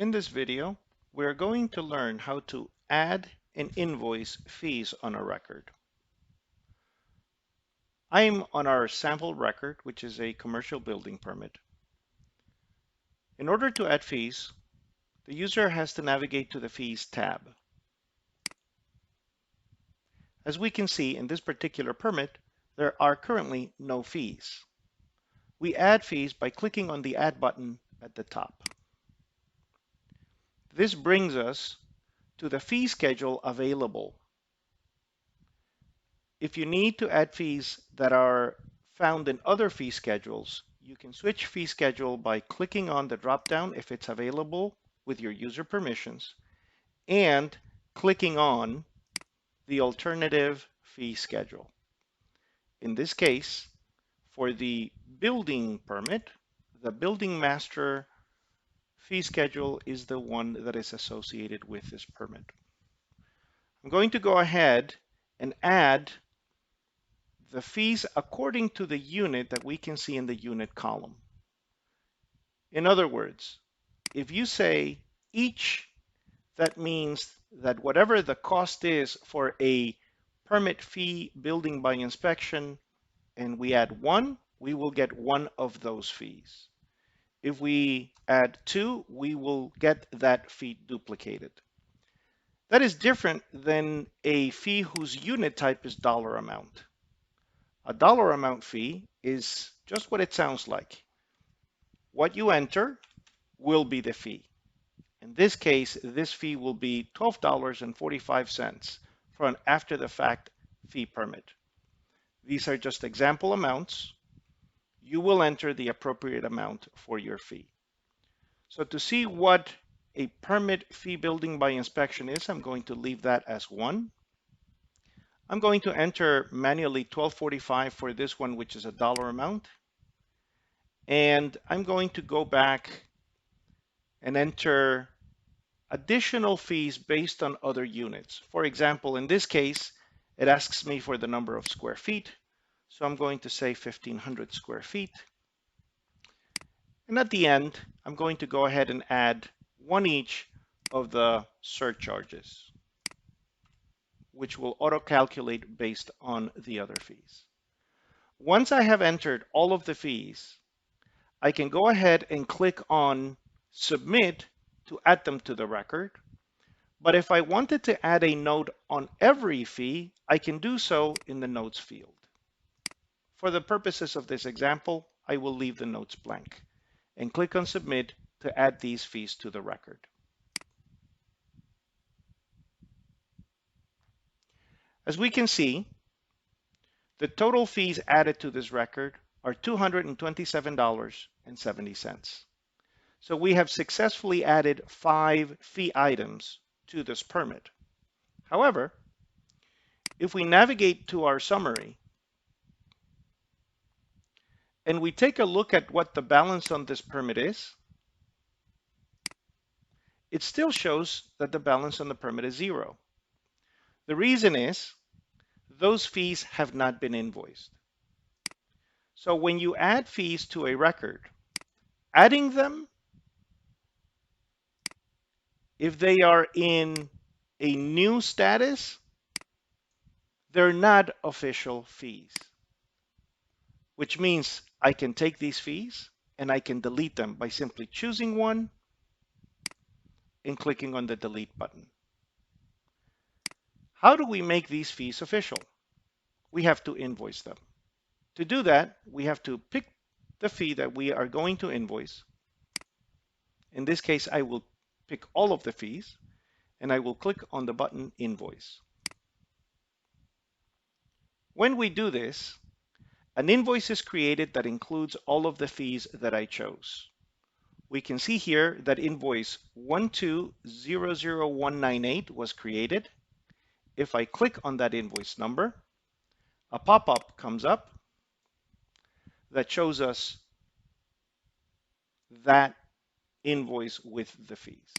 In this video, we're going to learn how to add and invoice fees on a record. I'm on our sample record, which is a commercial building permit. In order to add fees, the user has to navigate to the Fees tab. As we can see in this particular permit, there are currently no fees. We add fees by clicking on the Add button at the top. This brings us to the fee schedule available. If you need to add fees that are found in other fee schedules, you can switch fee schedule by clicking on the drop-down if it's available with your user permissions and clicking on the alternative fee schedule. In this case, for the building permit, the building master fee schedule is the one that is associated with this permit. I'm going to go ahead and add the fees according to the unit that we can see in the unit column. In other words, if you say each, that means that whatever the cost is for a permit fee building by inspection, and we add one, we will get one of those fees. If we add two, we will get that fee duplicated. That is different than a fee whose unit type is dollar amount. A dollar amount fee is just what it sounds like. What you enter will be the fee. In this case, this fee will be $12.45 for an after-the-fact fee permit. These are just example amounts. You will enter the appropriate amount for your fee. So to see what a permit fee building by inspection is, I'm going to leave that as 1. I'm going to enter manually $12.45 for this one, which is a dollar amount. And I'm going to go back and enter additional fees based on other units. For example, in this case, it asks me for the number of square feet. So I'm going to say 1,500 square feet. And at the end, I'm going to go ahead and add one each of the surcharges, which will auto-calculate based on the other fees. Once I have entered all of the fees, I can go ahead and click on Submit to add them to the record. But if I wanted to add a note on every fee, I can do so in the Notes field. For the purposes of this example, I will leave the notes blank and click on Submit to add these fees to the record. As we can see, the total fees added to this record are $227.70. So we have successfully added 5 fee items to this permit. However, if we navigate to our summary and we take a look at what the balance on this permit is, it still shows that the balance on the permit is 0. The reason is those fees have not been invoiced. So when you add fees to a record, adding them, if they are in a new status, they're not official fees, which means I can take these fees and I can delete them by simply choosing one and clicking on the delete button. How do we make these fees official? We have to invoice them. To do that, we have to pick the fee that we are going to invoice. In this case, I will pick all of the fees and I will click on the button Invoice. When we do this, an invoice is created that includes all of the fees that I chose. We can see here that invoice 1200198 was created. If I click on that invoice number, a pop-up comes up that shows us that invoice with the fees.